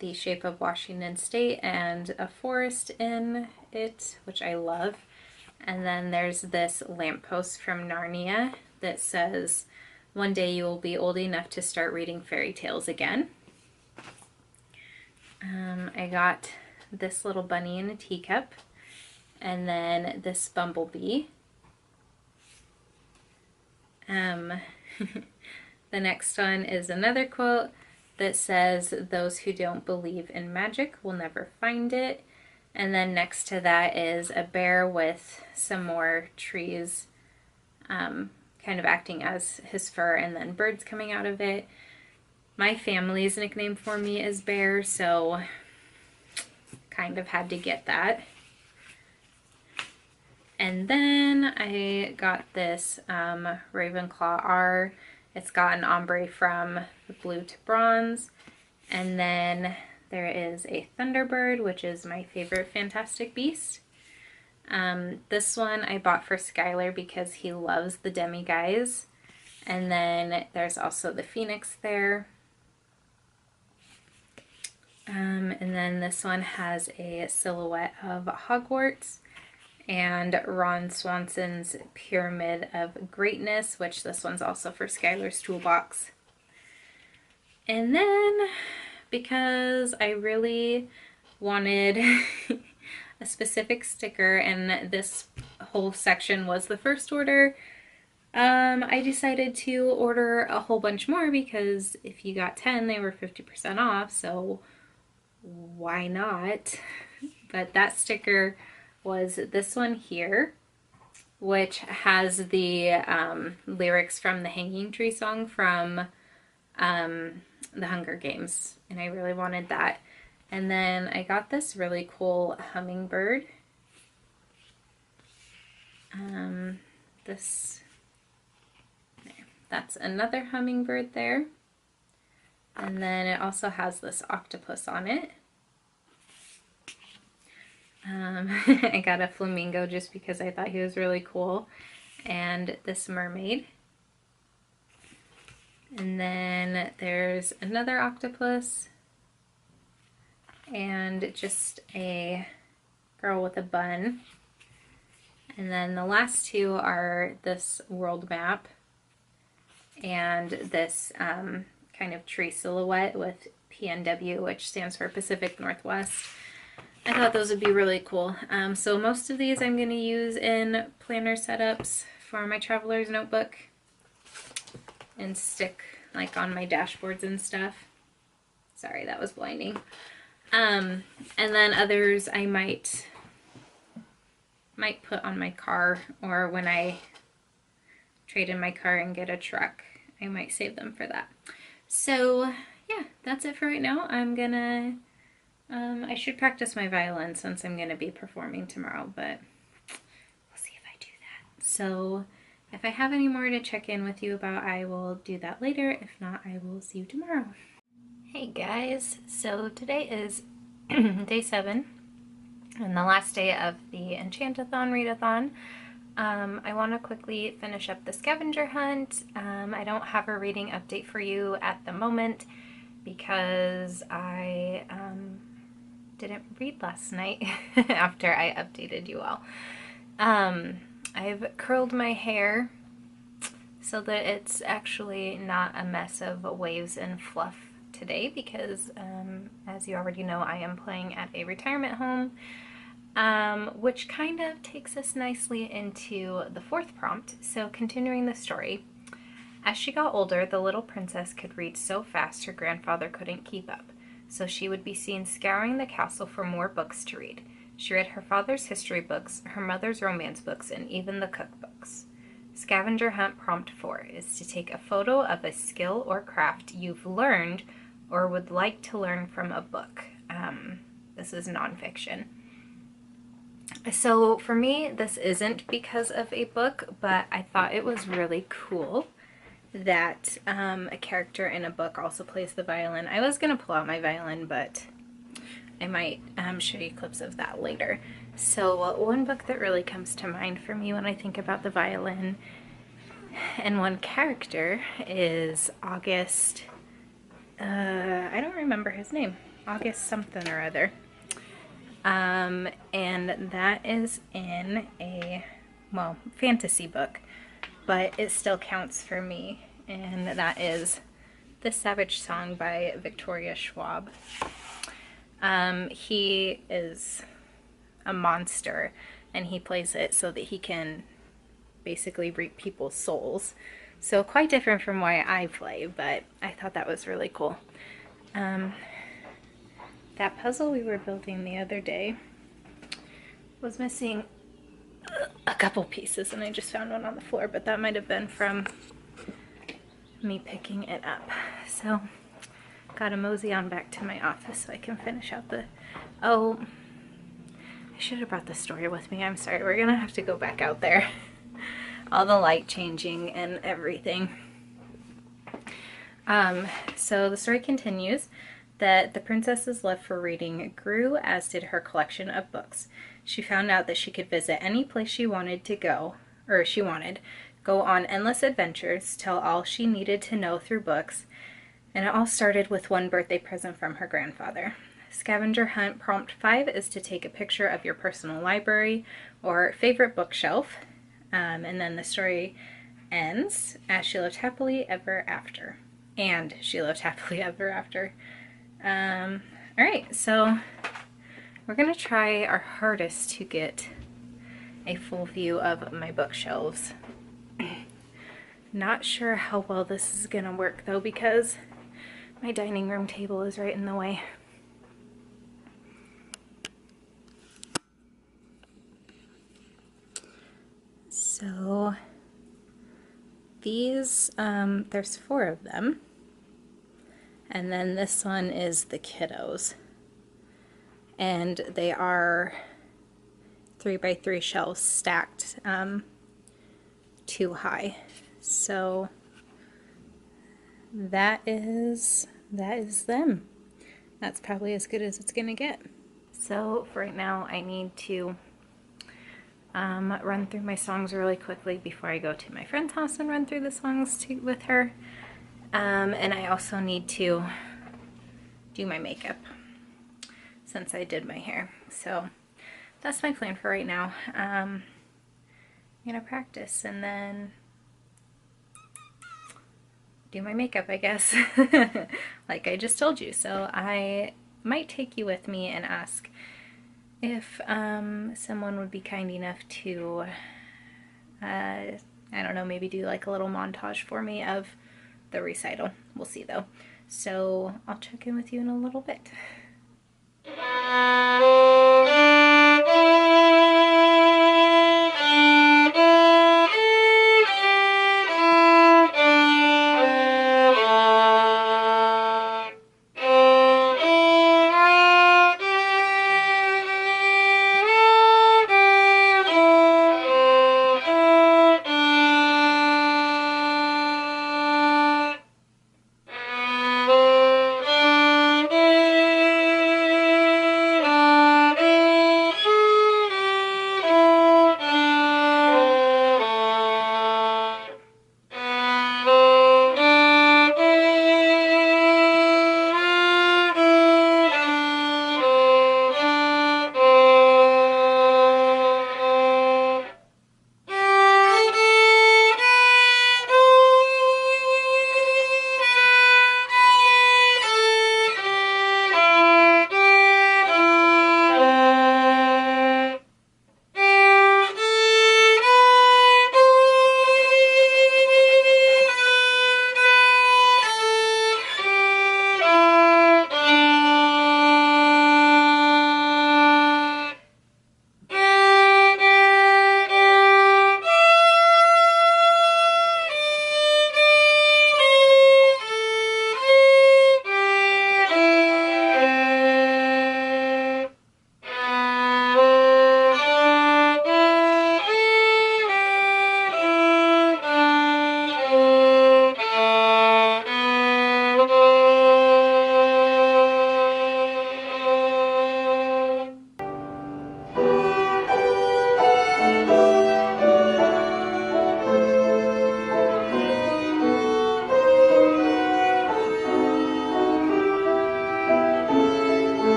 the shape of Washington State and a forest in it, which I love. And then there's this lamppost from Narnia that says, one day you will be old enough to start reading fairy tales again. I got this little bunny in a teacup, and then this bumblebee. The next one is another quote that says, "Those who don't believe in magic will never find it." And then next to that is a bear with some more trees kind of acting as his fur, and then birds coming out of it. My family's nickname for me is Bear, so kind of had to get that. And then I got this Ravenclaw R. It's got an ombre from the blue to bronze. And then there is a Thunderbird, which is my favorite Fantastic Beast. This one I bought for Skylar because he loves the Demiguise. And then there's also the Phoenix there. And then this one has a silhouette of Hogwarts and Ron Swanson's Pyramid of Greatness, which this one's also for Skylar's toolbox. And then, because I really wanted a specific sticker, and this whole section was the first order, I decided to order a whole bunch more because if you got 10, they were 50% off, so why not? But that sticker was this one here, which has the lyrics from the Hanging Tree song from the Hunger Games, and I really wanted that. And then I got this really cool hummingbird. That's another hummingbird there. And then it also has this octopus on it. I got a flamingo just because I thought he was really cool. And this mermaid. And then there's another octopus. And just a girl with a bun. And then the last two are this world map and this kind of tree silhouette with PNW, which stands for Pacific Northwest. I thought those would be really cool. So most of these I'm going to use in planner setups for my traveler's notebook and stick like on my dashboards and stuff. Sorry, that was blinding. And then others I might put on my car, or when I trade in my car and get a truck, I might save them for that. So yeah, that's it for right now. I'm gonna, I should practice my violin since I'm gonna be performing tomorrow, but we'll see if I do that. So if I have any more to check in with you about, I will do that later. If not, I will see you tomorrow. Hey guys, so today is day 7 and the last day of the Enchantathon readathon. I want to quickly finish up the scavenger hunt. I don't have a reading update for you at the moment because I didn't read last night after I updated you all. I've curled my hair so that it's actually not a mess of waves and fluff today because, as you already know, I am playing at a retirement home. Which kind of takes us nicely into the 4th prompt. So continuing the story, as she got older, the little princess could read so fast her grandfather couldn't keep up, so she would be seen scouring the castle for more books to read. She read her father's history books, her mother's romance books, and even the cookbooks. Scavenger hunt prompt 4 is to take a photo of a skill or craft you've learned or would like to learn from a book. This is nonfiction. So for me, this isn't because of a book, but I thought it was really cool that a character in a book also plays the violin. I was going to pull out my violin, but I might show you clips of that later. So one book that really comes to mind for me when I think about the violin and one character is August, I don't remember his name, August something or other. And that is in a, well, fantasy book, but it still counts for me, and that is The Savage Song by Victoria Schwab. He is a monster, and he plays it so that he can basically reap people's souls. So quite different from why I play, but I thought that was really cool. That puzzle we were building the other day was missing a couple pieces, and I just found one on the floor, but that might have been from me picking it up. So gotta mosey on back to my office so I can finish out the... Oh, I should have brought the story with me. I'm sorry. We're gonna have to go back out there. All the light changing and everything. So the story continues that the princess's love for reading grew, as did her collection of books. She found out that she could visit any place she wanted to go, or she wanted, go on endless adventures, tell all she needed to know through books, and it all started with one birthday present from her grandfather. Scavenger hunt prompt 5 is to take a picture of your personal library or favorite bookshelf, and then the story ends as she lived happily ever after. And she lived happily ever after. Alright, so we're going to try our hardest to get a full view of my bookshelves. Not sure how well this is going to work though, because my dining room table is right in the way. So these, there's 4 of them. And then this one is the kiddos. And they are 3x3 shelves stacked 2 high. So that is them. That's probably as good as it's gonna get. So for right now I need to run through my songs really quickly before I go to my friend's house and run through the songs with her. And I also need to do my makeup since I did my hair. So that's my plan for right now. I'm gonna practice and then do my makeup, I guess, like I just told you. So I might take you with me and ask if someone would be kind enough to, I don't know, maybe do like a little montage for me of the recital. We'll see though. So I'll check in with you in a little bit.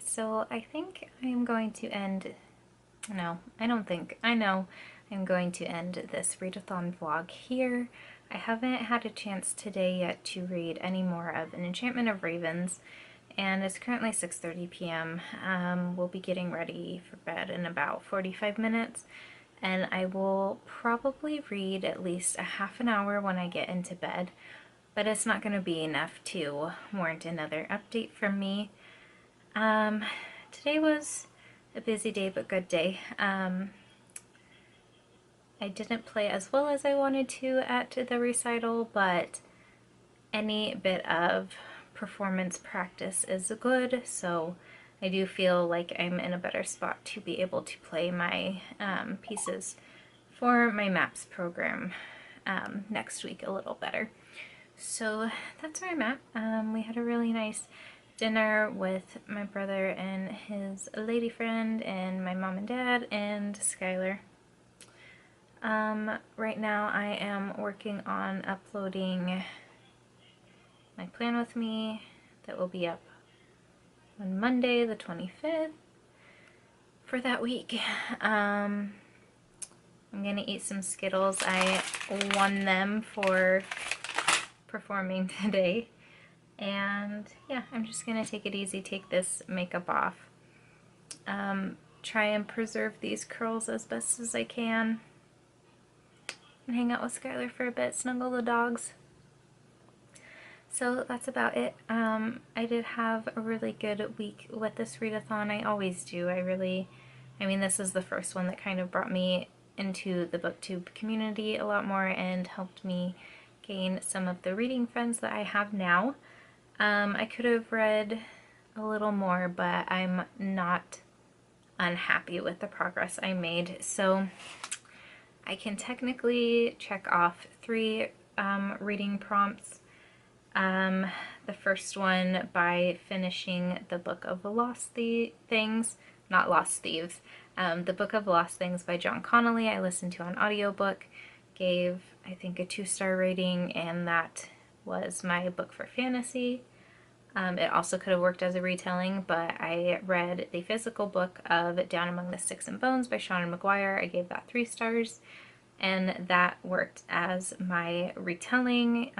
So I think I'm going to end No, I don't think. I know I'm going to end this readathon vlog here. I haven't had a chance today yet to read any more of An Enchantment of Ravens, and it's currently 6:30 p.m. We'll be getting ready for bed in about 45 minutes, and I will probably read at least a half an hour when I get into bed, but it's not going to be enough to warrant another update from me. Today was a busy day, but good day. I didn't play as well as I wanted to at the recital, but any bit of performance practice is good, so I do feel like I'm in a better spot to be able to play my pieces for my MAPS program next week a little better. So that's where I'm at. We had a really nice dinner with my brother and his lady friend and my mom and dad and Skylar. Right now I am working on uploading my plan with me that will be up on Monday the 25th for that week. I'm gonna eat some Skittles. I won them for performing today. And yeah, I'm just gonna take it easy, take this makeup off. Try and preserve these curls as best as I can. And hang out with Skylar for a bit, snuggle the dogs. So that's about it. I did have a really good week with this readathon. I always do. I mean, this is the first one that kind of brought me into the booktube community a lot more and helped me gain some of the reading friends that I have now. I could have read a little more, but I'm not unhappy with the progress I made. So I can technically check off 3 reading prompts. The first one by finishing the Book of Lost Things, not Lost Thieves, the Book of Lost Things by John Connolly. I listened to an audiobook, gave I think a 2-star rating, and that was my book for fantasy. It also could have worked as a retelling, but I read the physical book of Down Among the Sticks and Bones by Sean McGuire. I gave that 3 stars, and that worked as my retelling.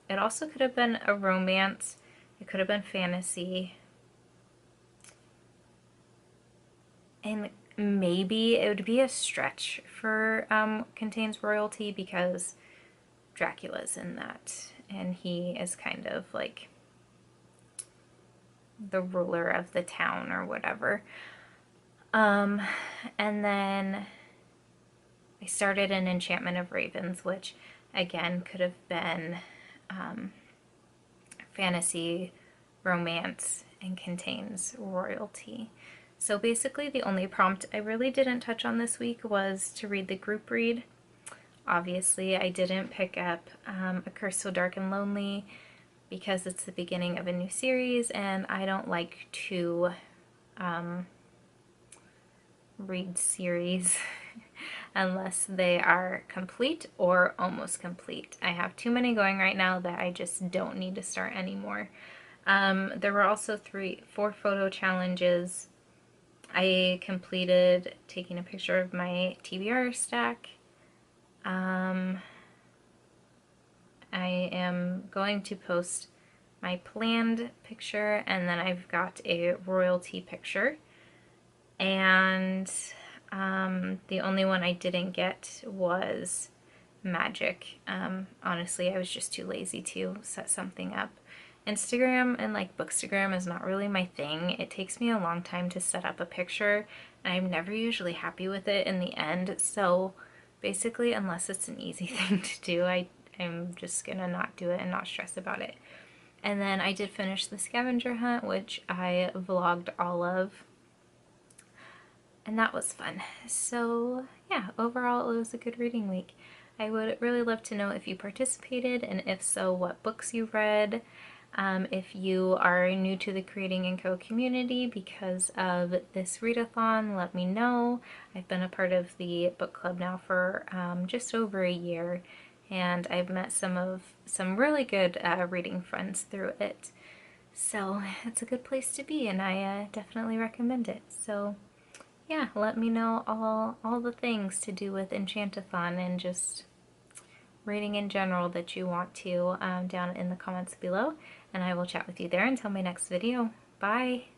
It also could have been a romance. It could have been fantasy. And maybe it would be a stretch for Contains Royalty, because Dracula's in that, and he is kind of like the ruler of the town or whatever. And then I started An Enchantment of Ravens, which again could have been fantasy, romance, and contains royalty. So basically the only prompt I really didn't touch on this week was to read the group read. Obviously I didn't pick up A Curse So Dark and Lonely because it's the beginning of a new series, and I don't like to read series unless they are complete or almost complete. I have too many going right now that I just don't need to start anymore. There were also 4 photo challenges. I completed taking a picture of my TBR stack. I am going to post my planned picture, and then I've got a royalty picture. And the only one I didn't get was magic. Honestly, I was just too lazy to set something up. Instagram and like Bookstagram is not really my thing. It takes me a long time to set up a picture, and I'm never usually happy with it in the end. So basically, unless it's an easy thing to do, I'm just gonna not do it and not stress about it. And then I did finish the scavenger hunt, which I vlogged all of, and that was fun. So yeah, overall it was a good reading week. I would really love to know if you participated, and if so, what books you read. If you are new to the Creating & Co community because of this readathon, let me know. I've been a part of the book club now for just over a year, and I've met some really good reading friends through it. So it's a good place to be, and I definitely recommend it. So yeah, let me know all the things to do with Enchantathon and just reading in general that you want to down in the comments below, and I will chat with you there until my next video. Bye!